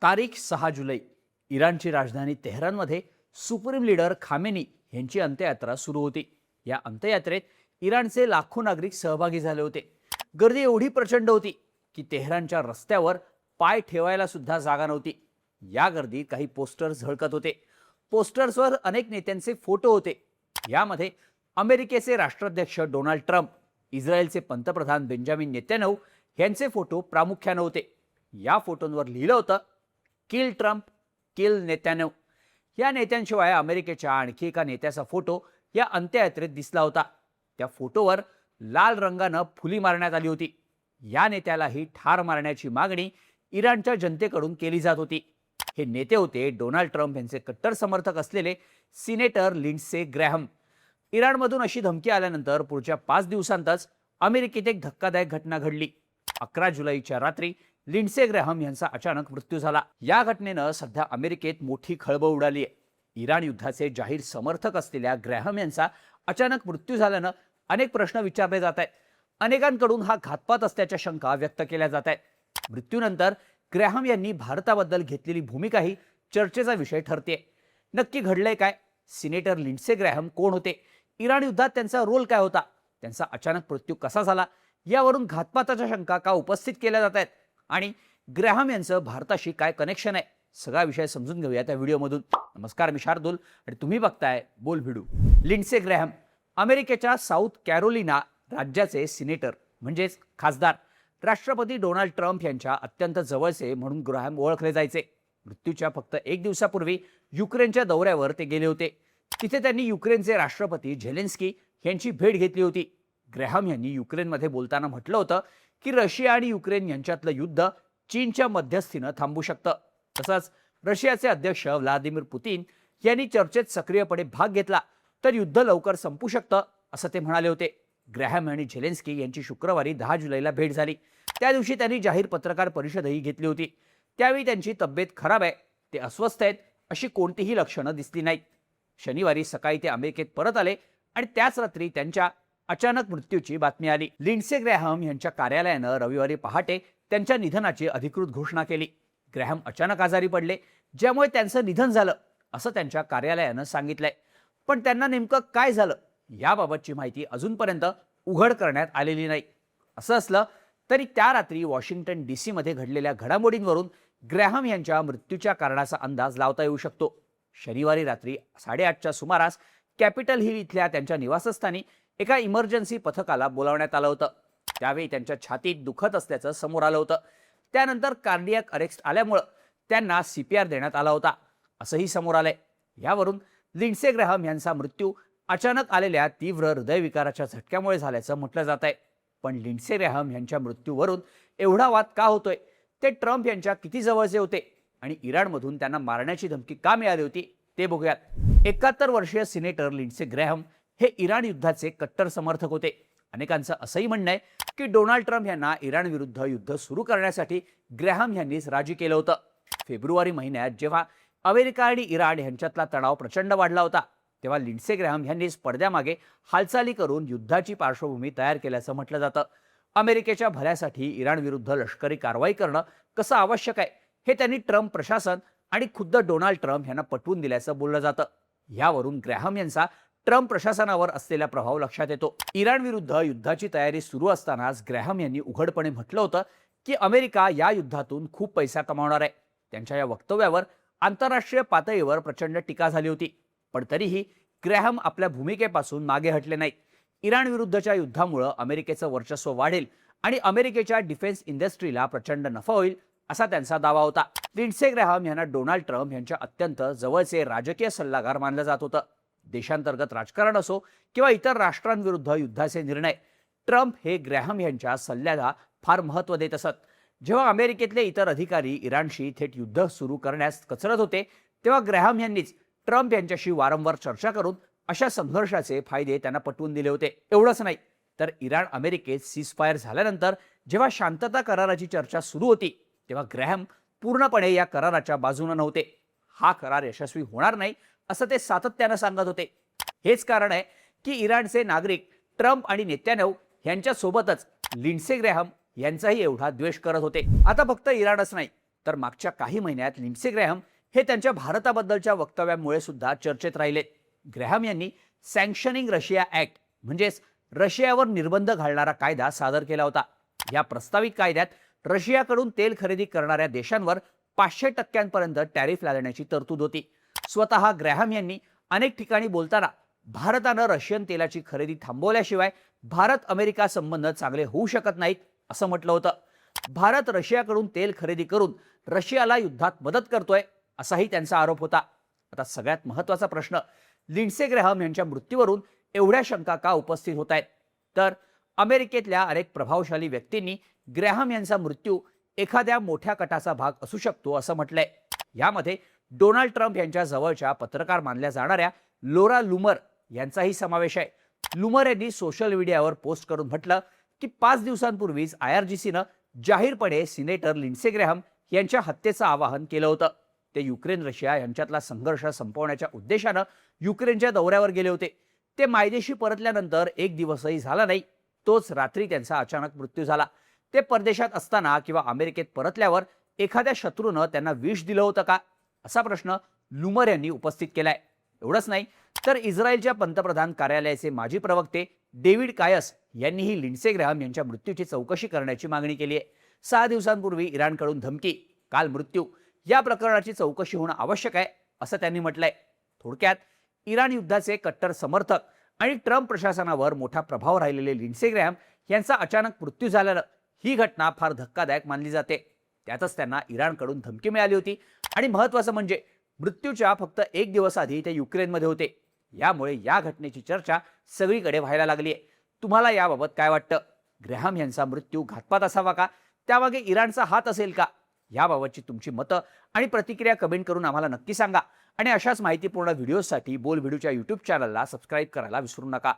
तारीख 6 जुलै इराणची राजधानी तेहरानमध्ये supreme leader Khamenei यांची अंत्ययात्रा सुरू होती। या अंत्ययात्रेत इराणचे लाखो नागरिक सहभागी झाले होते। गर्दी एवढी प्रचंड होती की तेहरानच्या रस्त्यावर पाय ठेवायला सुद्धा जागा नव्हती। या गर्दीत काही पोस्टर्स झळकत होते। पोस्टर्सवर अनेक नेत्यांचे फोटो होते। यामध्ये अमेरिकेचे राष्ट्राध्यक्ष डोनाल्ड ट्रम्प, इस्रायलचे पंतप्रधान बेंजामिन नेतन्याहू यांचे फोटो प्रामुख्याने होते। या फोटोंवर लिहिलं होतं, किल ट्रम्प, किल नेतन्याहू। या नेत्यांशिवाय अमेरिकेच्या आणखी एका नेत्याचा फोटो या अंत्ययात्रेत दिसला होता। त्या फोटोवर लाल रंगानं फुली मारण्यात आली होती। या नेत्यालाही ठार मारण्याची मागणी इराणच्या जनतेकडून केली जात होती। हे नेते होते डोनाल्ड ट्रम्प यांचे कट्टर समर्थक असलेले सिनेटर लिंडसे ग्रॅहम। इराणमधून अशी धमकी आल्यानंतर पुढच्या 5 दिवसांतच अमेरिकेत एक धक्कादायक घटना घडली। 11 जुलैच्या रात्री लिंडसे ग्रॅहम यांचा अचानक मृत्यू झाला। या घटनेनं सध्या अमेरिकेत मोठी खळबळ उडाली आहे। इराण युद्धाचे जाहीर समर्थक असलेल्या ग्रॅहम यांचा अचानक मृत्यू झाल्यानं अनेक प्रश्न विचारले जात आहेत। अनेकांकडून हा घातपात असल्याच्या शंका व्यक्त केल्या जात आहेत। मृत्यूनंतर ग्रॅहम यांनी भारताबद्दल घेतलेली भूमिकाही चर्चेचा विषय ठरते। नक्की घडलंय काय? सिनेटर लिंडसे ग्रॅहम कोण होते? इराण युद्धात त्यांचा रोल काय होता? त्यांचा अचानक मृत्यू कसा झाला? यावरून घातपाताच्या शंका का उपस्थित केल्या जात आहेत? आणि ग्रॅहम यांचं भारताशी काय कनेक्शन आहे? सगळा विषय समजून घेऊया त्या व्हिडिओमधून। नमस्कार, मी शार्दूल आणि तुम्ही बघताय बोल भिडू। लिंडसे ग्रॅहम अमेरिकेच्या साऊथ कॅरोलिना राज्याचे सिनेटर म्हणजेच खासदार, राष्ट्रपती डोनाल्ड ट्रम्प यांच्या अत्यंत जवळचे म्हणून ग्रॅहम ओळखले जायचे। मृत्यूच्या फक्त 1 दिवसापूर्वी युक्रेनच्या दौऱ्यावर ते गेले होते। तिथे त्यांनी युक्रेनचे राष्ट्रपती झेलेन्स्की यांची भेट घेतली होती। ग्रॅहम यांनी युक्रेनमध्ये बोलताना म्हटलं होतं की रशिया आणि युक्रेन यांच्यातलं युद्ध चीनच्या मध्यस्थीनं थांबू शकतं। तसंच रशियाचे अध्यक्ष व्लादिमीर पुतीन यांनी चर्चेत सक्रियपणे भाग घेतला तर युद्ध लवकर संपू शकतं असं ते म्हणाले होते। ग्रॅहम आणि झेलेन्स्की यांची शुक्रवारी 10 जुलैला भेट झाली। त्या दिवशी त्यांनी जाहीर पत्रकार परिषदही घेतली होती। त्यावेळी त्यांची तब्येत खराब आहे, ते अस्वस्थ आहेत अशी कोणतीही लक्षणं दिसली नाहीत। शनिवारी सकाळी ते अमेरिकेत परत आले आणि त्याच रात्री त्यांच्या अचानक मृत्यूची बातमी आली। लिंडसे ग्रॅहम यांच्या कार्यालयानं रविवारी पहाटे त्यांच्या निधनाची अधिकृत घोषणा केली। ग्रॅहम अचानक आजारी पडले, ज्यामुळे त्यांचं निधन झालं असं त्यांच्या कार्यालयानं सांगितलंय। पण त्यांना नेमकं काय झालं याबाबतची माहिती अजूनपर्यंत उघड करण्यात आलेली नाही। असं असलं तरी त्या रात्री वॉशिंग्टन DC मध्ये घडलेल्या घडामोडींवरून ग्रॅहम यांच्या मृत्यूच्या कारणाचा अंदाज लावता येऊ शकतो। शनिवारी रात्री 8:30च्या सुमारास कॅपिटल हिल इथल्या त्यांच्या निवासस्थानी एका इमर्जन्सी पथकाला बोलावण्यात आलं होतं। त्यावेळी त्यांच्या छातीत दुखत असल्याचं समोर आलं होतं। त्यानंतर कार्डियक अरेस्ट आल्यामुळे त्यांना CPR देण्यात आला होता असंही समोर आलंय। यावरून लिंडसे ग्रॅहम यांचा मृत्यू अचानक आलेल्या तीव्र हृदयविकाराच्या झटक्यामुळे झाल्याचं म्हटलं जात आहे। पण लिंडसे ग्रॅहम यांच्या मृत्यूवरून एवढा वाद का होतोय? ते ट्रम्प यांच्या किती जवळचे होते आणि इराणमधून त्यांना मारण्याची धमकी का मिळाली होती ते बघूयात। 71 वर्षीय सिनेटर लिंडसे ग्रॅहम हे इराण युद्धाचे कट्टर समर्थक होते। अनेकांचं असंही म्हणणं आहे की डोनाल्ड ट्रम्प यांना इराण विरुद्ध युद्ध सुरू करण्यासाठी ग्रॅहम यांनीच राजी केलं होतं। फेब्रुवारी महिन्यात जेव्हा अमेरिका आणि इराण यांच्यातला तणाव प्रचंड वाढला होता, तेव्हा लिंडसे ग्रॅहम यांनीच पडद्यामागे हालचाली करून युद्धाची पार्श्वभूमी तयार केल्याचं म्हटलं जातं। अमेरिकेच्या भल्यासाठी इराण विरुद्ध लष्करी कारवाई करणं कसं आवश्यक आहे हे त्यांनी ट्रम्प प्रशासन आणि खुद्द डोनाल्ड ट्रम्प यांना पटवून दिल्याचं बोललं जातं। यावरून ग्रॅहम यांचा ट्रम्प प्रशासनावर असलेला प्रभाव लक्षात येतो। इराण विरुद्ध युद्धाची तयारी सुरू असतानाच ग्रॅहम यांनी उघडपणे म्हटलं होतं की अमेरिका या युद्धातून खूप पैसा कमावणार आहे। त्यांच्या या वक्तव्यावर आंतरराष्ट्रीय पातळीवर प्रचंड टीका झाली होती। पण तरीही ग्रॅहम आपल्या भूमिकेपासून मागे हटले नाहीत। इराण विरुद्धच्या युद्धामुळे अमेरिकेचं वर्चस्व वाढेल आणि अमेरिकेच्या डिफेन्स इंडस्ट्रीला प्रचंड नफा होईल असा त्यांचा दावा होता। लिंडसे ग्रॅहम यांना डोनाल्ड ट्रम्प यांच्या अत्यंत जवळचे राजकीय सल्लागार मानलं जात होतं। देशांतर्गत राजकारण असो किंवा इतर राष्ट्रांविरुद्ध युद्धाचे निर्णय, ट्रम्प हे ग्रॅहम यांच्या सल्ल्याला फार महत्त्व देत असत। जेव्हा अमेरिकेतले इतर अधिकारी इराणशी थेट युद्ध सुरू करण्यास कचरत होते, तेव्हा ग्रॅहम यांनीच ट्रम्प यांच्याशी वारंवार चर्चा करून अशा संघर्षाचे फायदे त्यांना पटवून दिले होते। एवढंच नाही तर इराण अमेरिकेत सीजफायर झाल्यानंतर जेव्हा शांतता कराराची चर्चा सुरू होती, तेव्हा ग्रॅहम पूर्णपणे या कराराच्या बाजूने नव्हते। हा करार यशस्वी होणार नाही असं ते सातत्यानं सांगत होते। हेच कारण आहे की इराणचे नागरिक ट्रम्प आणि नेतन्याहू यांच्या सोबतच लिंडसे ग्रॅहम यांचाही एवढा द्वेष करत होते। आता फक्त इराणच नाही तर मागच्या काही महिन्यात लिंडसे ग्रॅहम हे त्यांच्या भारताबद्दलच्या वक्तव्यामुळे सुद्धा चर्चेत राहिले. ग्रॅहम यांनी सँक्शनिंग रशिया ऍक्ट म्हणजेच रशियावर निर्बंध घालणारा कायदा सादर केला होता. या प्रस्तावित कायद्यात रशियाकडून तेल खरेदी करणाऱ्या देशांवर 500% टॅरिफ लादण्याची तरतूद होती. स्वतः ग्रॅहम यांनी अनेक ठिकाणी बोलताना भारतानं रशियन तेलाची खरेदी थांबवल्याशिवाय भारत अमेरिका संबंध चांगले होऊ शकत नाहीत असं म्हटलं होतं. भारत रशियाकडून तेल खरेदी करून रशियाला युद्धात मदत करतोय असाही त्यांचा आरोप होता. आता सगळ्यात महत्त्वाचा प्रश्न, लिंडसे ग्रॅहम यांच्या मृत्यूवरून एवढ्या शंका का उपस्थित होत आहेत? तर अमेरिकेतल्या अनेक प्रभावशाली व्यक्तींनी ग्रॅहम यांचा मृत्यू एखाद्या मोठ्या कटाचा भाग असू शकतो असं म्हटलंय. यामध्ये डोनाल्ड ट्रम्प यांच्या जवळच्या पत्रकार मानल्या जाणाऱ्या लोरा लुमर यांचाही समावेश आहे. लुमर यांनी सोशल मीडियावर पोस्ट करून म्हटलं की 5 दिवसांपूर्वीच IRGCनं जाहीरपणे सिनेटर लिंडसे ग्रॅहम यांच्या हत्येचं आवाहन केलं होतं. ते युक्रेन रशिया यांच्यातला संघर्ष संपवण्याच्या उद्देशानं युक्रेनच्या दौऱ्यावर गेले होते. ते मायदेशी परतल्यानंतर 1 दिवसही झाला नाही, तोच रात्री त्यांचा अचानक मृत्यू झाला. ते परदेशात असताना किंवा अमेरिकेत परतल्यावर एखाद्या शत्रूनं त्यांना विष दिलं होतं का, असा प्रश्न लुमर यांनी उपस्थित केलाय. एवढंच नाही तर इस्रायलच्या पंतप्रधान कार्यालयाचे माजी प्रवक्ते डेव्हिड कायस यांनीही लिंडसे ग्रॅहम यांच्या मृत्यूची चौकशी करण्याची मागणी केली आहे. 6 दिवसांपूर्वी इराणकडून धमकी, काल मृत्यू, या प्रकरणाची चौकशी होणं आवश्यक आहे असं त्यांनी म्हटलंय. थोडक्यात इराण युद्धाचे कट्टर समर्थक आणि ट्रम्प प्रशासनावर मोठा प्रभाव राहिलेले लिंडसे ग्रॅहम यांचा अचानक मृत्यू झाल्यानं ही घटना फार धक्कादायक मानली जाते. त्यातच त्यांना इराणकडून धमकी मिळाली होती आणि महत्त्वाचं म्हणजे मृत्यूच्या फक्त 1 दिवस आधी ते युक्रेनमध्ये होते. यामुळे या घटनेची चर्चा सगळीकडे व्हायला लागली आहे. तुम्हाला याबाबत काय वाटतं? ग्रॅहम यांचा मृत्यू घातपात असावा का? त्यामागे इराणचा हात असेल का? याबाबतची तुमची मतं आणि प्रतिक्रिया कमेंट करून आम्हाला नक्की सांगा. आणि अशाच माहितीपूर्ण व्हिडिओसाठी बोल व्हिडिओच्या YouTube चॅनलला सबस्क्राईब करायला विसरू नका.